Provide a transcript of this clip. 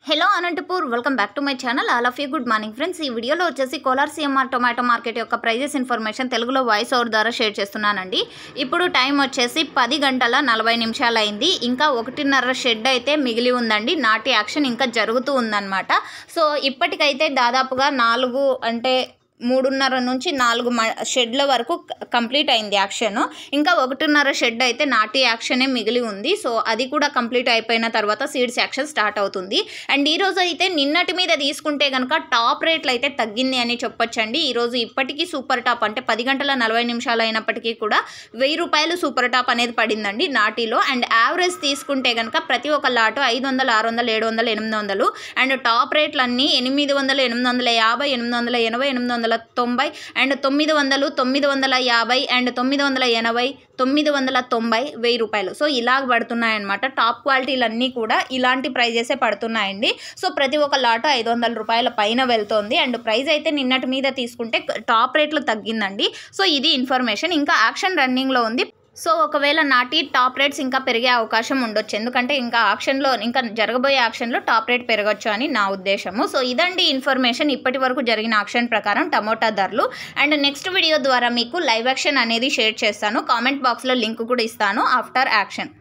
Hello Anantapur welcome back to my channel. All of you good morning friends. ఈ వీడియోలో వచ్చేసి Kolar CMR tomato market యొక్క prices information తెలుగులో voice over ద్వారా share చేస్తున్నానండి. ఇప్పుడు టైం వచ్చేసి 10 గంటల 40 నిమిషాలు అయింది. ఇంకా 1.5 షెడ్ అయితే మిగిలి ఉందండి. నాటి యాక్షన్ ఇంకా జరుగుతూ ఉందన్నమాట. సో ఇప్పటికైతే దాదాపుగా 3.5 నుంచి 4 షెడ్ల వరకు కంప్లీట్ అయింది యాక్షన్. ఇంకా 1.5 షెడ్ అయితే నాటి యాక్షనే మిగిలి ఉంది. సో అది కూడా కంప్లీట్ అయిపోయిన తర్వాత సీడ్స్ యాక్షన్ స్టార్ట్ అవుతుంది. అండ్ ఈరోజు అయితే నిన్నటి మీద తీసుకుంటే కనుక టాప్ రేట్లు అయితే తగ్గింది అని చెప్పొచ్చండి. ఈరోజు ఇప్పటికీ సూపర్ టాప్ అంటే 10 గంటల 40 నిమిషాలు అయినప్పటికీ కూడా 1000 రూపాయలు సూపర్ టాప్ అనేది పడిందండి నాటిలో. అండ్ యావరేజ్ తీసుకుంటే కనుక ప్రతి ఒక్క లాటు 500, 600, 700, 800 అండ్ టాప్ రేట్లన్నీ 800, 850, 880, 890 అండ్ 900, 950 అండ్ 980, 990, 1000 రూపాయలు. సో ఇలా పడుతున్నాయన్నమాట. టాప్ క్వాలిటీలన్నీ కూడా ఇలాంటి ప్రైజెసే పడుతున్నాయండి. సో ప్రతి ఒక్క లాటు 500 రూపాయల పైన వెళ్తోంది. అండ్ ప్రైస్ అయితే నిన్నటి మీద తీసుకుంటే టాప్ రేట్లు తగ్గిందండి. సో ఇది ఇన్ఫర్మేషన్. ఇంకా యాక్షన్ రన్నింగ్లో ఉంది. సో ఒకవేళ నాటి టాప్ రేట్స్ ఇంకా పెరిగే అవకాశం ఉండొచ్చు. ఎందుకంటే ఇంకా జరగబోయే యాక్షన్లో టాప్ రేట్ పెరగచ్చు అని నా ఉద్దేశము. సో ఇదండి ఇన్ఫర్మేషన్ ఇప్పటి వరకు జరిగిన యాక్షన్ ప్రకారం టమోటా ధరలు. అండ్ నెక్స్ట్ వీడియో ద్వారా మీకు లైవ్ యాక్షన్ అనేది షేర్ చేస్తాను. కామెంట్ బాక్స్లో లింక్ కూడా ఇస్తాను ఆఫ్టర్ యాక్షన్.